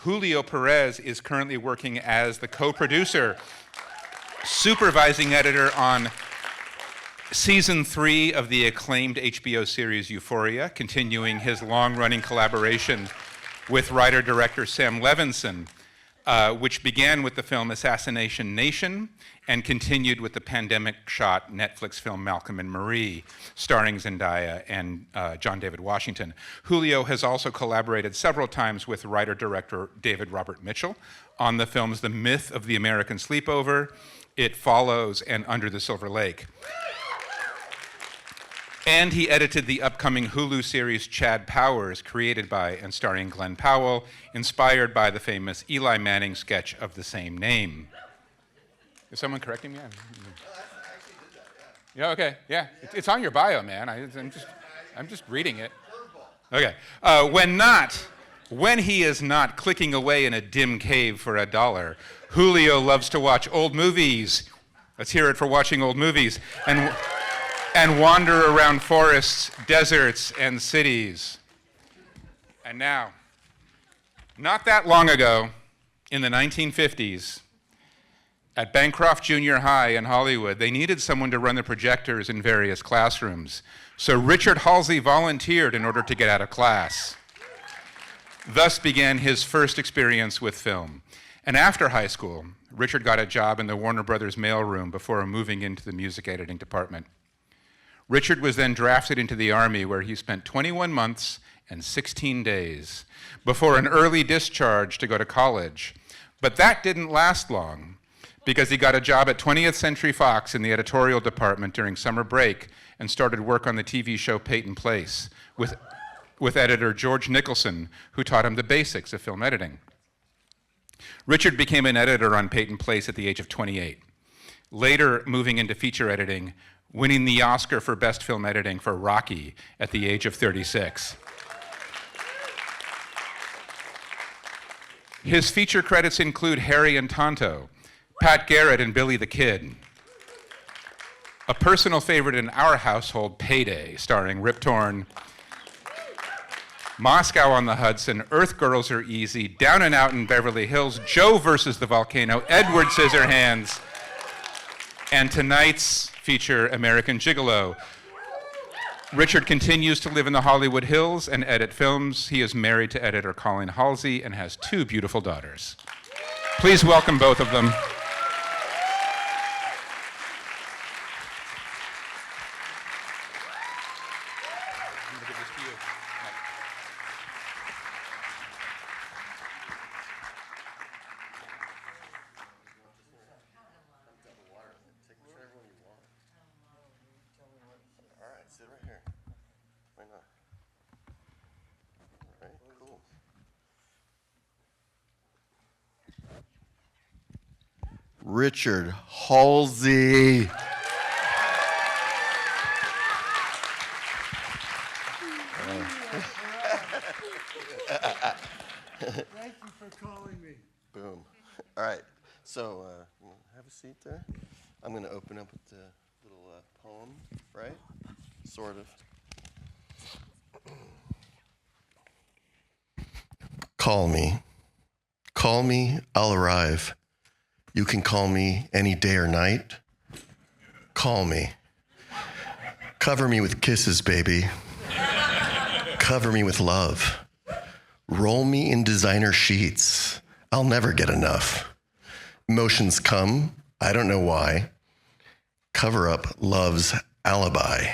Julio Perez is currently working as the co-producer, supervising editor on Season 3 of the acclaimed HBO series Euphoria, continuing his long-running collaboration with writer-director Sam Levinson, which began with the film Assassination Nation and continued with the pandemic-shot Netflix film Malcolm and Marie, starring Zendaya and John David Washington. Julio has also collaborated several times with writer-director David Robert Mitchell on the films The Myth of the American Sleepover, It Follows, and Under the Silver Lake. And he edited the upcoming Hulu series Chad Powers, created by and starring Glenn Powell, inspired by the famous Eli Manning sketch of the same name. Is someone correcting me? Yeah, okay, yeah. It's on your bio, man. I'm just reading it. Okay. When he is not clicking away in a dim cave for $1, Julio loves to watch old movies. Let's hear it for watching old movies. And wander around forests, deserts, and cities. And now, not that long ago, in the 1950s, at Bancroft Junior High in Hollywood, they needed someone to run the projectors in various classrooms. So Richard Halsey volunteered in order to get out of class. Thus began his first experience with film. And after high school, Richard got a job in the Warner Brothers mailroom before moving into the music editing department. Richard was then drafted into the Army, where he spent 21 months and 16 days before an early discharge to go to college. But that didn't last long, because he got a job at 20th Century Fox in the editorial department during summer break and started work on the TV show Peyton Place with editor George Nicholson, who taught him the basics of film editing. Richard became an editor on Peyton Place at the age of 28, later moving into feature editing, winning the Oscar for Best Film Editing for Rocky at the age of 36. His feature credits include Harry and Tonto, Pat Garrett and Billy the Kid. A personal favorite in our household, Payday, starring Rip Torn, Moscow on the Hudson, Earth Girls Are Easy, Down and Out in Beverly Hills, Joe versus the Volcano, Edward Scissorhands, and tonight's feature, American Gigolo. Richard continues to live in the Hollywood Hills and edit films. He is married to editor Colleen Halsey and has 2 beautiful daughters. Please welcome both of them. Richard Halsey. Thank you for calling me. Boom. All right. So, have a seat there. I'm going to open up with a little poem, right? Sort of. Call me. Call me, I'll arrive. You can call me any day or night. Call me. Cover me with kisses, baby. Cover me with love. Roll me in designer sheets. I'll never get enough. Emotions come, I don't know why. Cover up love's alibi.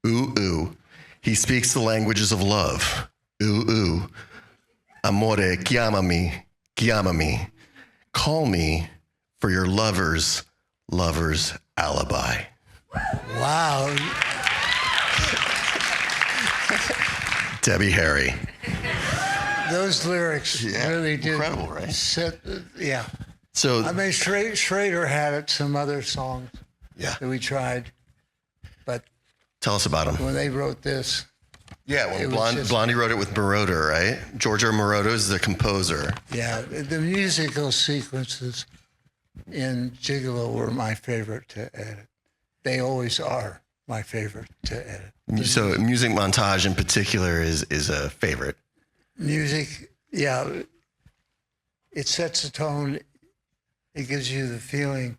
Ooh, ooh, he speaks the languages of love. Ooh, ooh, amore, chiamami, chiamami. Call me for your lover's alibi. Wow. Debbie Harry. Those lyrics really did. Incredible, right? Yeah. So I mean, Schrader had it, some other songs yeah. that we tried, but Tell us about them. when they wrote this, Yeah, when Blondie wrote it with Moroder, right? Giorgio Moroder is the composer. yeah, the musical sequences in Gigolo were my favorite to edit. They always are my favorite to edit. So music montage in particular is a favorite. Music, yeah, it sets the tone. It gives you the feeling.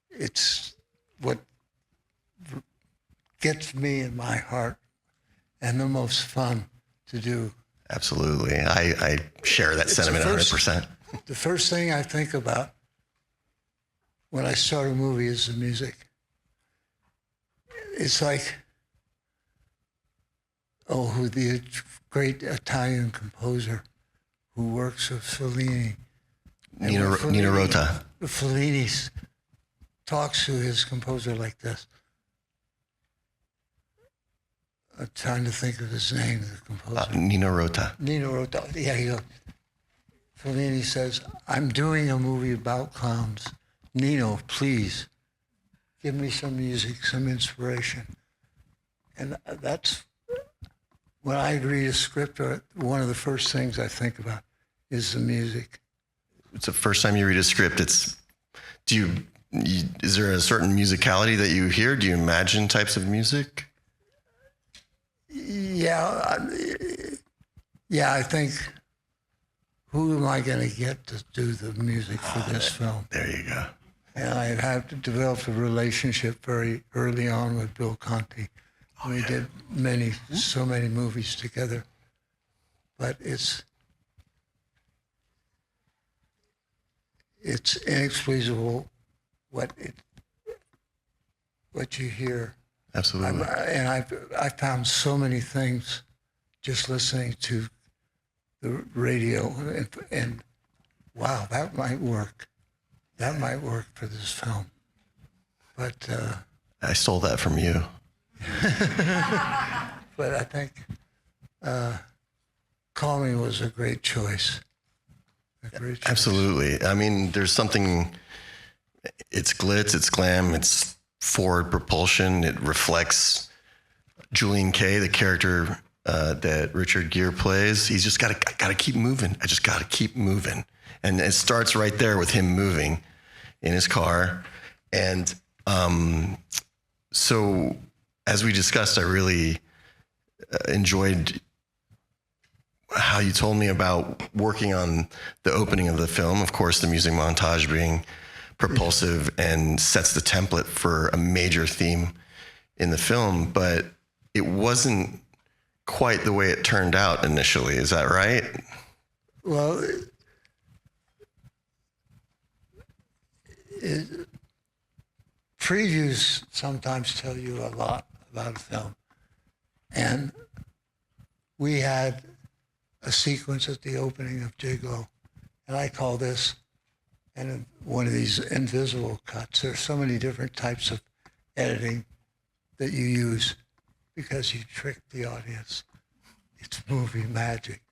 It's what gets me in my heart and the most fun to do. Absolutely. I share that sentiment 100%. The first thing I think about when I start a movie is the music. It's like, who the great Italian composer who works with Fellini. Nino Rota. Fellini talks to his composer like this. I'm trying to think of his name, the composer. Nino Rota. Nino Rota. Yeah, he goes. Fellini says, "I'm doing a movie about clowns. Nino, please, give me some music, some inspiration." And that's, when I read a script, one of the first things I think about is the music. It's the first time you read a script. Is there a certain musicality that you hear? Do you imagine types of music? Yeah, I think, who am I going to get to do the music for this film? There you go. And I had to develop a relationship very early on with Bill Conti. We did so many movies together. But it's inexplicable what you hear. Absolutely. And I found so many things just listening to the radio, and wow, that might work. That might work for this film. But I stole that from you. but I think Call Me was a great choice. Absolutely. I mean, there's something, it's glitz, it's glam, it's forward propulsion. It reflects Julian Kay, the character that Richard Gere plays. He's just got to keep moving. I just got to keep moving. And it starts right there with him moving in his car. And so as we discussed, I really enjoyed how you told me about working on the opening of the film. Of course, the music montage being propulsive and sets the template for a major theme in the film, but it wasn't quite the way it turned out initially. Is that right? Well, previews sometimes tell you a lot about a film. And we had a sequence at the opening of Gigolo, and I call this one of these invisible cuts. There's so many different types of editing that you use because you trick the audience. It's movie magic.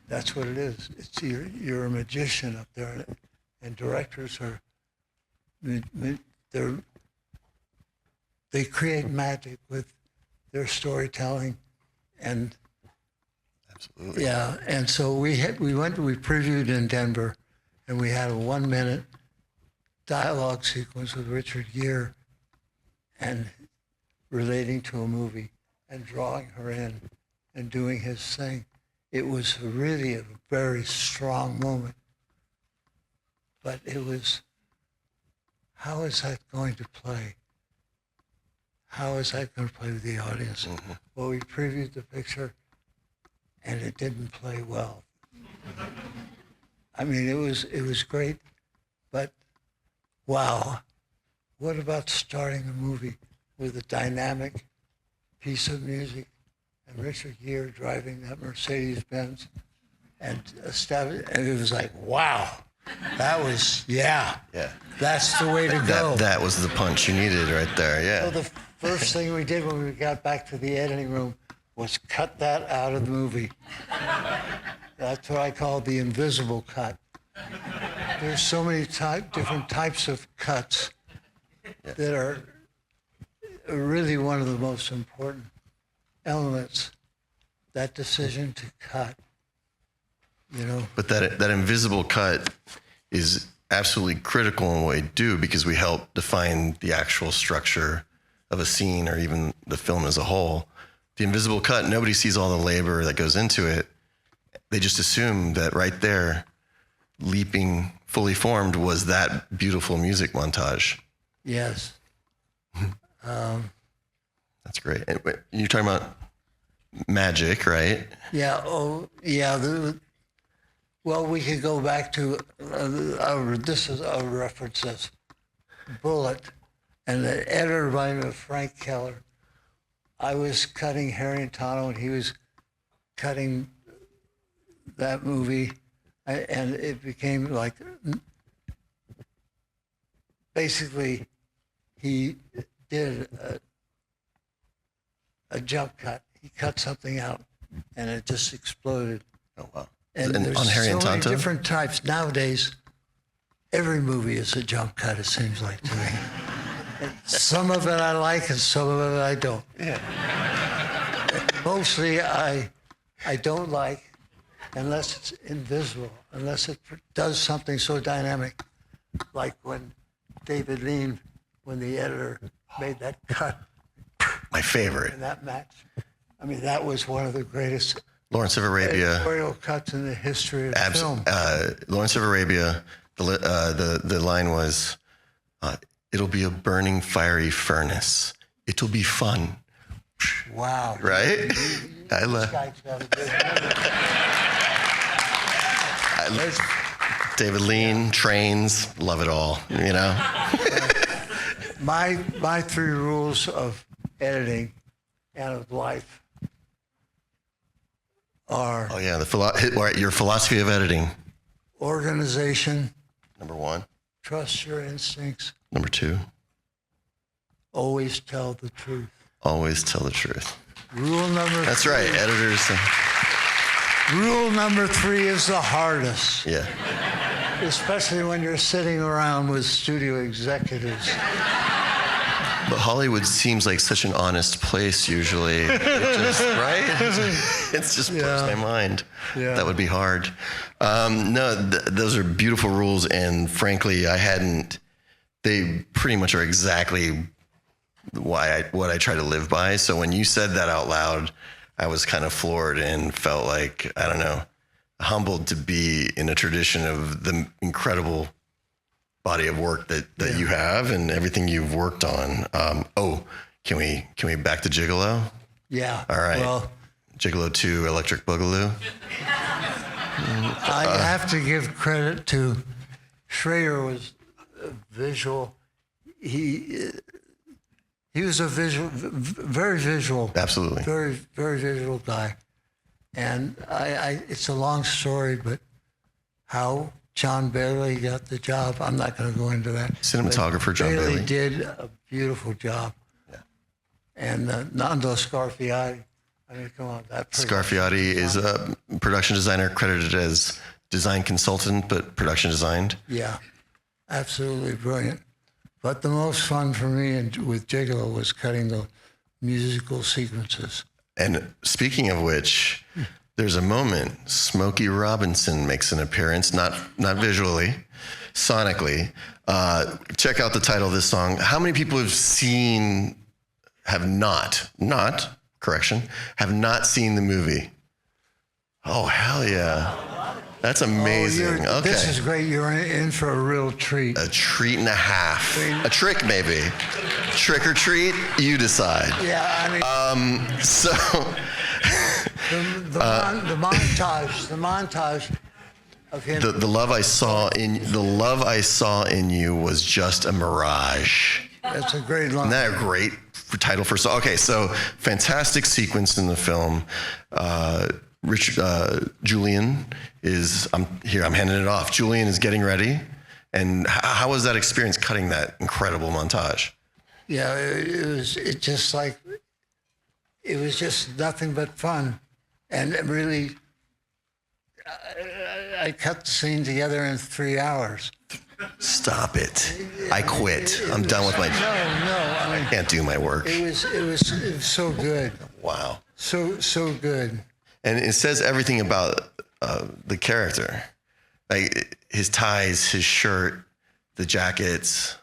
That's what it is. It's you're a magician up there, and directors are they create magic with their storytelling, and absolutely, yeah. And so we previewed in Denver, and we had a 1-minute dialogue sequence with Richard Gere, and relating to a movie and drawing her in and doing his thing. It was really a very strong moment. But it was, how is that going to play? How is that going to play with the audience? Mm-hmm. Well, we previewed the picture, and it didn't play well. I mean, it was great, but wow, what about starting a movie with a dynamic piece of music and Richard Gere driving that Mercedes-Benz and it was like, wow, that was, yeah. That's the way to go. That was the punch you needed right there, yeah. So the first thing we did when we got back to the editing room was cut that out of the movie. That's what I call the invisible cut. There's so many different types of cuts that are really one of the most important elements, that decision to cut, you know. But that invisible cut is absolutely critical in what we do, because we help define the actual structure of a scene or even the film as a whole. The invisible cut, nobody sees all the labor that goes into it. They just assume that right there, leaping fully formed was that beautiful music montage. Yes. That's great. And you're talking about magic, right? Yeah. Oh, yeah. Well, we could go back to this is I'll reference this Bullet, and the editor by the name of Frank Keller. I was cutting Harrington, and he was cutting that movie, and it became like basically he did a jump cut. He cut something out, and it just exploded. Oh, wow. And there's on Harry so and many Tonto? different types. Nowadays, every movie is a jump cut, it seems like to me. And some of it I like and some of it I don't. Yeah. Mostly I don't like unless it's invisible, unless it does something so dynamic. Like when David Lean, when the editor made that cut My favorite. in that match. I mean, that was one of the greatest Lawrence of Arabia. editorial cuts in the history of film. Lawrence of Arabia, the line was, it'll be a burning fiery furnace. It'll be fun. Wow. Right? I This love guy's got a good memory. David Lean, trains, love it all, you know? My 3 rules of editing and of life are Oh, yeah, your philosophy of editing. organization, Number 1. trust your instincts, Number 2, always tell the truth. always tell the truth. Rule number That's 3, right, editors. Rule number 3 is the hardest, Yeah. especially when you're sitting around with studio executives. But Hollywood seems like such an honest place usually. It just, right? It just blows my mind. Yeah. That would be hard. No, those are beautiful rules. And frankly, they pretty much are exactly what I try to live by. So when you said that out loud, I was kind of floored and felt like, I don't know, humbled to be in a tradition of the incredible body of work that you have and everything you've worked on. Can we back to Gigolo? Yeah. All right. Well, Gigolo 2, Electric Boogaloo. I have to give credit to Schrader was visual. He was a very visual. Absolutely. Very, very visual guy. And it's a long story, but how John Bailey got the job, I'm not going to go into that. Cinematographer John Bailey. Did a beautiful job. Yeah. And Nando Scarfiotti, I mean, come on. Scarfiotti is a production designer credited as design consultant, but production designed. Yeah, absolutely brilliant. But the most fun for me with Gigolo was cutting the musical sequences. And speaking of which, there's a moment Smokey Robinson makes an appearance, not visually, sonically. Check out the title of this song. How many people have not seen the movie? Oh, hell yeah. That's amazing. Okay. This is great. You're in for a real treat. A treat and a half. A trick, maybe. Trick or treat, you decide. Yeah, I mean, So the montage of him. the love I saw in you was just a mirage. That's a great line. Isn't that a great title for song? Okay, so fantastic sequence in the film. Julian I'm handing it off. Julian is getting ready. And how was that experience cutting that incredible montage? Yeah, it was just nothing but fun. And it really, I cut the scene together in 3 hours. Stop it. I quit. I'm done with my... No, I mean, can't do my work. it was so good. Wow. So good. And it says everything about the character. Like his ties, his shirt, the jackets,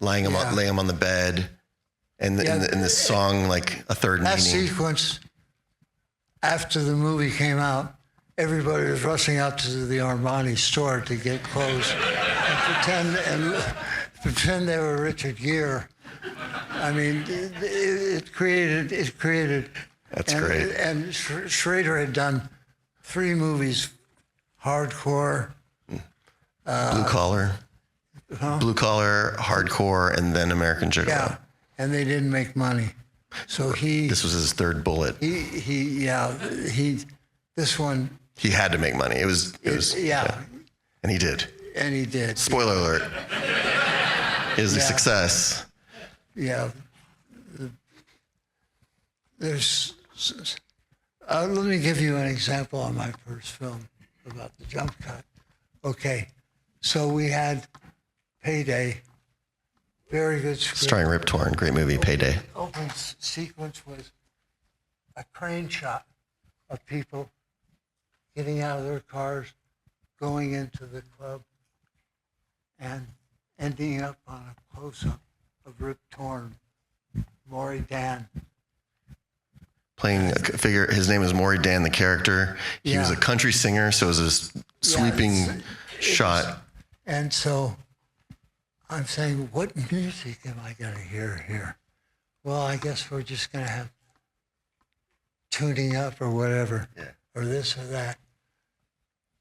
laying him on the bed, and in the song, like a third That meaning. sequence, after the movie came out, everybody was rushing out to the Armani store to get clothes and pretend they were Richard Gere. I mean, it created. That's great. And Schrader had done 3 movies: Hardcore, Blue Collar, Hardcore, and then American Gigolo. Yeah, and they didn't make money. So This was his third bullet. This one. He had to make money. It was. And he did. And he did. Spoiler alert. It was a success. Yeah. Let me give you an example on my first film about the jump cut. Okay, so we had Payday, very good script. Starring Rip Torn, great movie, Payday. The opening sequence was a crane shot of people getting out of their cars, going into the club, and ending up on a close-up of Rip Torn, Maury Dan. Playing a figure, his name is Maury Dan, the character. He was a country singer, so it was a sweeping shot. And so I'm saying, what music am I going to hear here? Well, I guess we're just going to have tuning up or whatever, or this or that.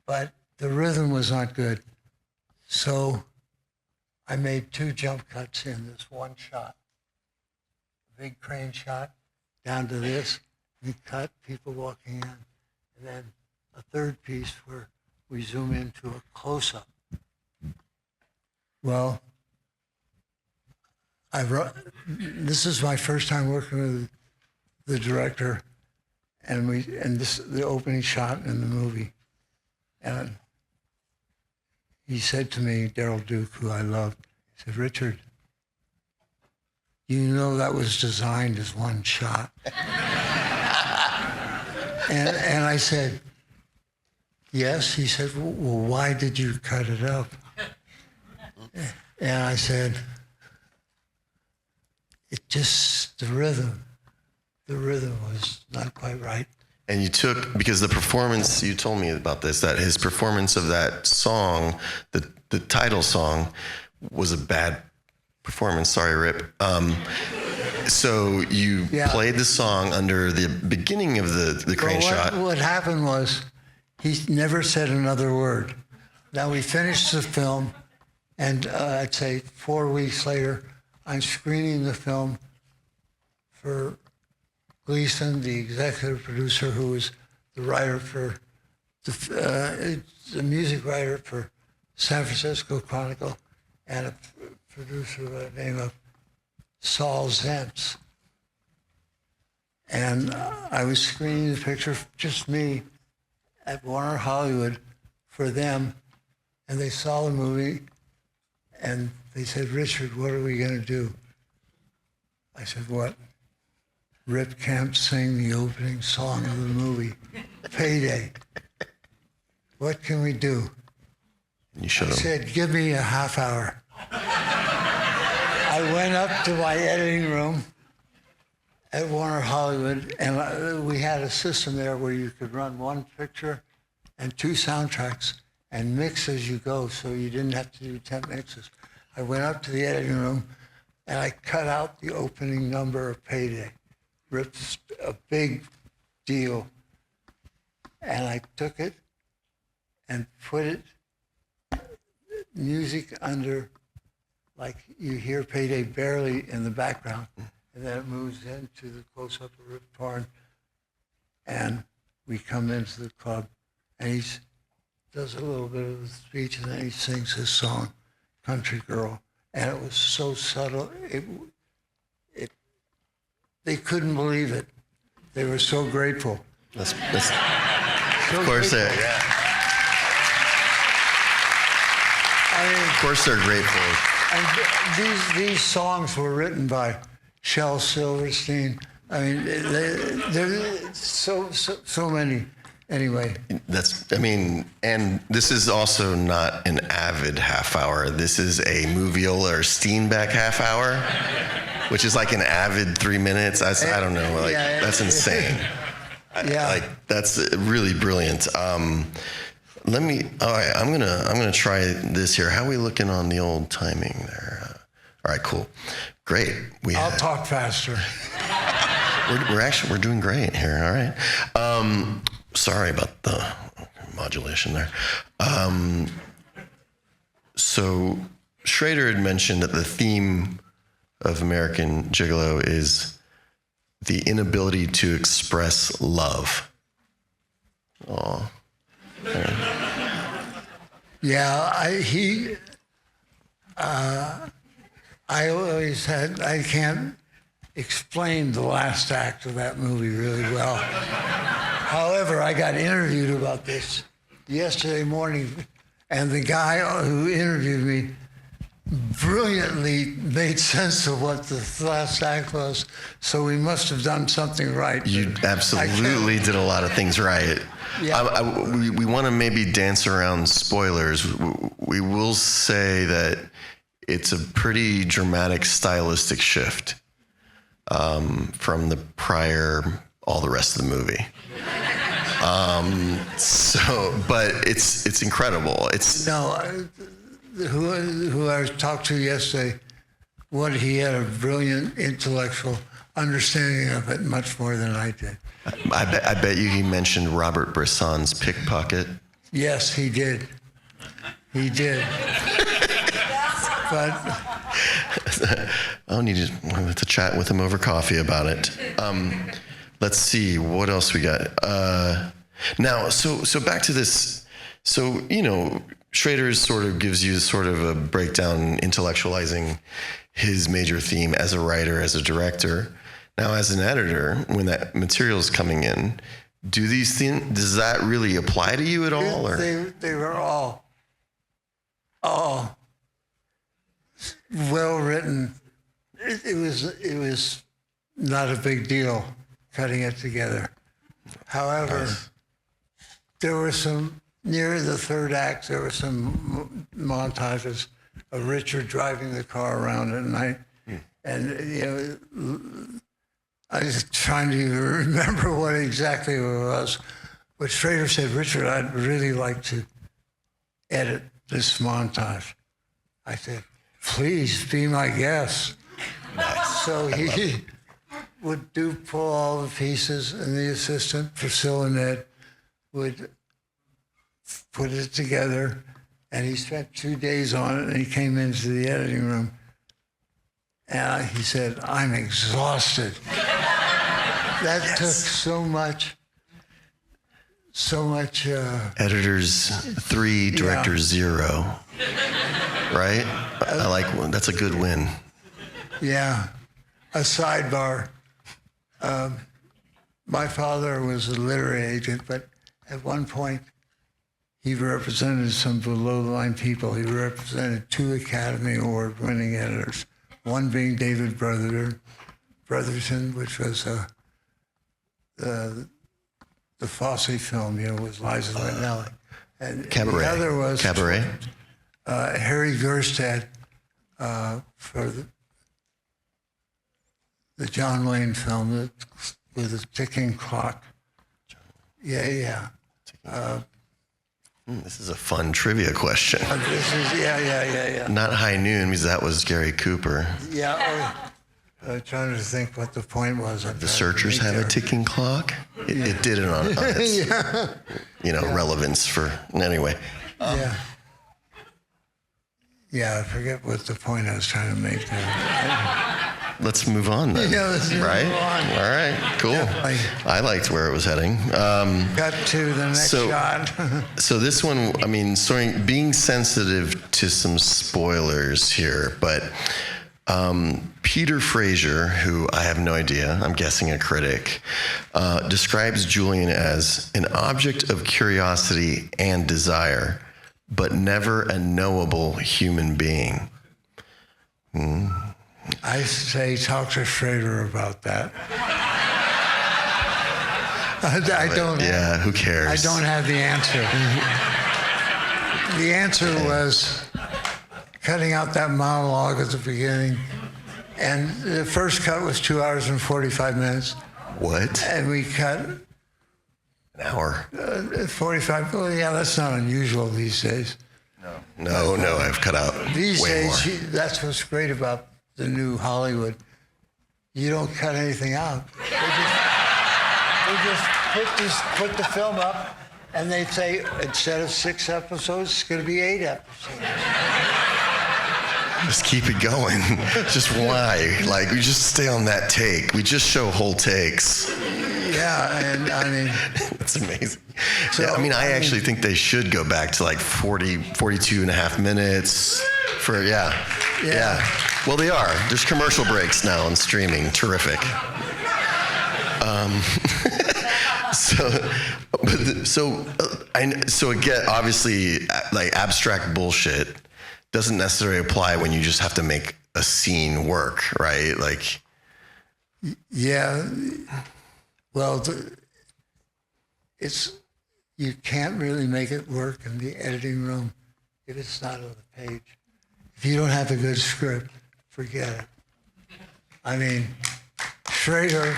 But the rhythm was not good. So I made 2 jump cuts in this one shot. A big crane shot down to this, we cut, people walking in, and then a third piece where we zoom into a close-up. Well, this is my first time working with the director, and this the opening shot in the movie. And he said to me, Daryl Duke, who I loved, he said, Richard, you know that was designed as one shot. and I said, yes. He said, well, why did you cut it up? And I said, the rhythm was not quite right. And you took, because the performance, you told me about this, that his performance of that song, the title song, was a bad performance. Sorry, Rip. So you played the song under the beginning of the crane shot. What happened was he never said another word. Now we finished the film, and I'd say 4 weeks later, I'm screening the film for Gleason, the executive producer, who was the writer for the music writer for San Francisco Chronicle, and a producer by the name of Saul Zentz. And I was screening the picture, just me, at Warner Hollywood for them, and they saw the movie, and they said, Richard, what are we going to do? I said, what? Rip can't sing the opening song of the movie, Payday. What can we do? You showed him. I said, give me a half hour. I went up to my editing room at Warner Hollywood, and we had a system there where you could run 1 picture and 2 soundtracks and mix as you go, so you didn't have to do 10 mixes. I went up to the editing room, and I cut out the opening number of Payday. Ripped a big deal, and I took it and put it, music under, like you hear Payday barely in the background, and then it moves into the close-up of Rip Torn, and we come into the club, and he does a little bit of the speech, and then he sings his song, Country Girl, and it was so subtle, they couldn't believe it. They were so grateful. That's so of course grateful. Of course they're grateful. And these songs were written by Shel Silverstein. I mean, there's so many. Anyway. And this is also not an Avid half hour. This is a Moviola or Steenbeck half hour, which is like an Avid 3 minutes. I don't know. That's insane. Yeah. Like, that's really brilliant. All right, I'm gonna try this here. How are we looking on the old timing there? All right, cool. Great. I'll talk faster. We're doing great here. All right. Sorry about the modulation there. So Schrader had mentioned that the theme of American Gigolo is the inability to express love. Aw. Yeah, I always had, I can't explain the last act of that movie really well. However, I got interviewed about this yesterday morning, and the guy who interviewed me brilliantly made sense of what the last act was, so we must have done something right. You absolutely did a lot of things right. Yeah. We want to maybe dance around spoilers. We will say that it's a pretty dramatic stylistic shift from the prior, all the rest of the movie. But it's incredible. Who I talked to yesterday, he had a brilliant intellectual understanding of it, much more than I did. I bet you he mentioned Robert Bresson's Pickpocket. Yes, he did. He did. But I'll need to chat with him over coffee about it. Let's see what else we got. Now, so back to this. So, Schrader sort of gives you sort of a breakdown, intellectualizing his major theme as a writer, as a director. Now, as an editor, when that material's coming in, does that really apply to you at all? Or? They were all well written. It was not a big deal cutting it together. However, there were some. Near the third act, there were some montages of Richard driving the car around at night. And, I was trying to remember what exactly it was. But Schrader said, Richard, I'd really like to edit this montage. I said, please be my guest. So he would pull all the pieces, and the assistant, Priscilla Ned, would put it together, and he spent 2 days on it, and he came into the editing room, and he said, I'm exhausted. That took so much. Editors 3, director 0. Right? I like one. That's a good win. Yeah. A sidebar. My father was a literary agent, but at one point, he represented some below-the-line people. He represented 2 Academy Award-winning editors, one being David Brotherton, which was the Fosse film, with Liza Minnelli. And Cabaret. The other was Cabaret. Harry Gerstead for the John Wayne film with a ticking clock. Yeah. This is a fun trivia question. Yeah. Not High Noon, because that was Gary Cooper. Yeah. I'm trying to think what the point was. The Searchers have a ticking clock. It did it on its, relevance for anyway. Yeah, I forget what the point I was trying to make there. Let's move on then. Yeah, let's move right? on. All right, cool. Yeah, I liked where it was heading. Cut to the next shot. So this one, being sensitive to some spoilers here, but Peter Fraser, who I have no idea, I'm guessing a critic, describes Julian as an object of curiosity and desire, but never a knowable human being. I say talk to Schrader about that. I don't. Yeah, who cares? I don't have the answer. The answer was cutting out that monologue at the beginning, and the first cut was 2 hours and 45 minutes. What? And we cut An hour? 45. Well, yeah, that's not unusual these days. No, I've cut out These way days, more. that's what's great about the new Hollywood. You don't cut anything out. They just put the film up, and they say instead of 6 episodes, it's going to be 8 episodes. Just keep it going. Just why? Like, we just stay on that take. We just show whole takes. Yeah, and I mean... That's amazing. So, yeah, I actually think they should go back to like 42 and a half minutes for, yeah. Well, they are. There's commercial breaks now on streaming. Terrific. So again, obviously, like abstract bullshit doesn't necessarily apply when you just have to make a scene work, right? Like, yeah. Well, you can't really make it work in the editing room if it's not on the page. If you don't have a good script, forget it. I mean, Schrader,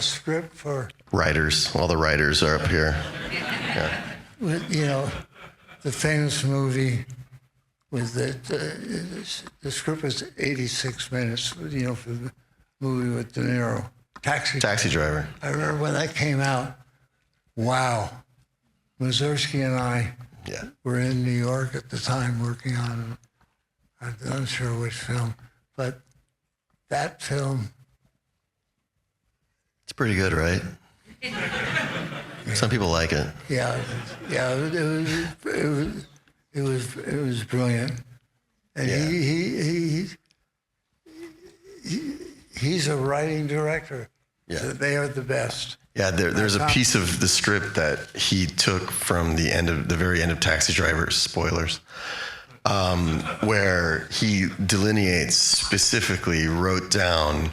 script for... writers. All the writers are up here. Yeah. You know, the famous movie with the script was 86 minutes, you know, for the movie with De Niro. Taxi Driver. I remember when that came out, wow. Mazursky and I were in New York at the time working on, I'm not sure which film, but that film... It's pretty good, right? Some people like it. Yeah, it was brilliant, and he's a writing director. Yeah, so they are the best. Yeah, there's a piece of the script that he took from the very end of Taxi Driver. Spoilers, where he delineates specifically, wrote down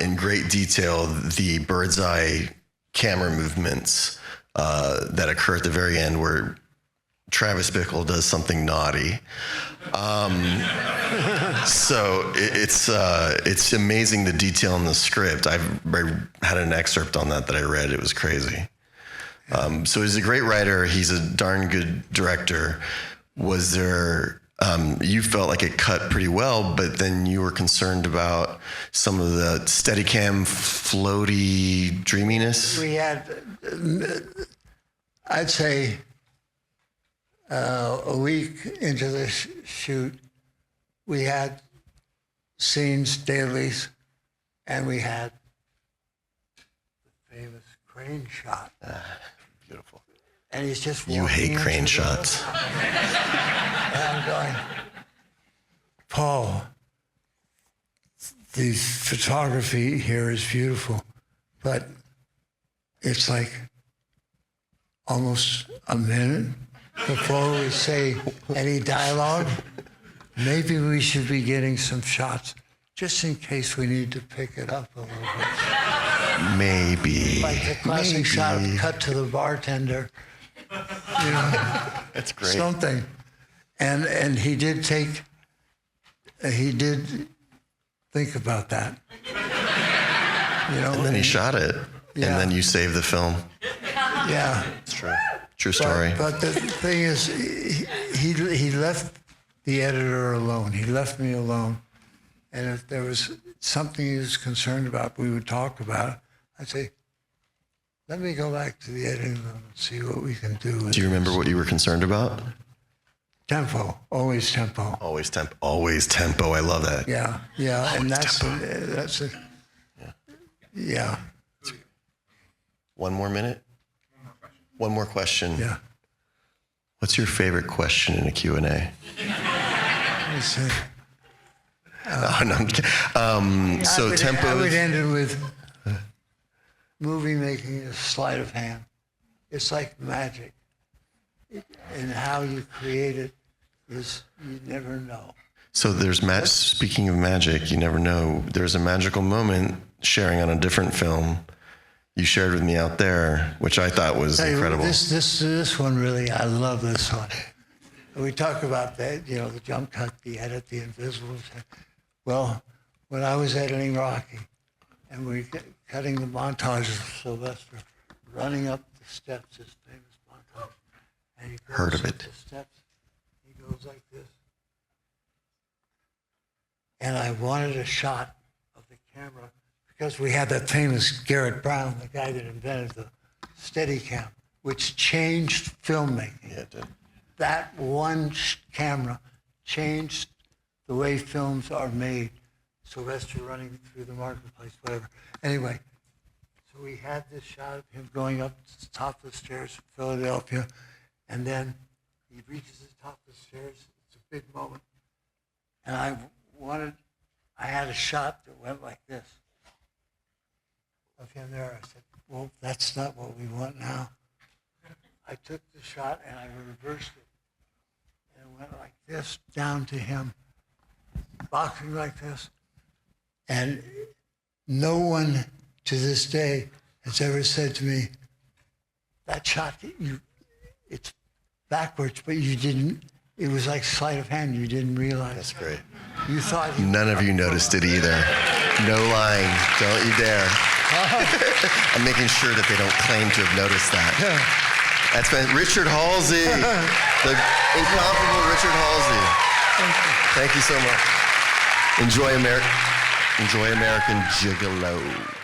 in great detail the bird's eye camera movements that occur at the very end where Travis Bickle does something naughty. So it's amazing the detail in the script. I had an excerpt on that I read. It was crazy. So he's a great writer. He's a darn good director. Was there... you felt like it cut pretty well, but then you were concerned about some of the Steadicam floaty dreaminess? We had, I'd say, a week into the shoot, we had scenes, dailies, and we had the famous crane shot. Beautiful. And he's just You hate crane shots. And I'm going, Paul, the photography here is beautiful, but it's like almost a minute before we say any dialogue. Maybe we should be getting some shots just in case we need to pick it up a little bit. Maybe. Like the classic shot cut to the bartender. You know, That's great. something. And he did think about that. You know, And then he shot it. Yeah. And then you saved the film. Yeah. It's true. True story. But the thing is, he left the editor alone. He left me alone. And if there was something he was concerned about, we would talk about it. I'd say, let me go back to the editing room and see what we can do. Do you remember what you were concerned about? Tempo, always tempo. Always tempo. Always tempo. I love that. Yeah, yeah, and Always that's it. Yeah. One more minute? One more question. Yeah. What's your favorite question in a Q&A? Let me see. No, I'm kidding. So tempo. I would end it with movie making a sleight of hand. It's like magic. And how you create it is you never know. So there's speaking of magic, you never know. There's a magical moment sharing on a different film you shared with me out there, which I thought was incredible. This one really, I love this one. We talk about that, you know, the jump cut, the edit, the invisibles. Well, when I was editing Rocky, and we cutting the montage of Sylvester running up the steps, his famous montage. And he goes Heard of up it. the steps. He goes like this. And I wanted a shot of the camera because we had that famous Garrett Brown, the guy that invented the Steadicam, which changed filmmaking. Yeah, it did. That one camera changed the way films are made. Sylvester running through the marketplace, whatever. Anyway, so we had this shot of him going up to the top of the stairs in Philadelphia, and then he reaches the top of the stairs. It's a big moment. And I had a shot that went like this of him there. I said, well, that's not what we want now. I took the shot and I reversed it. And it went like this down to him, boxing like this. And no one to this day has ever said to me, that shot, it's backwards, but you didn't, it was like sleight of hand, you didn't realize. That's great. You thought None of you noticed it either. No lying. Don't you dare. I'm making sure that they don't claim to have noticed that. That's been Richard Halsey, the incomparable Richard Halsey. Thank you so much. Enjoy American Gigolo.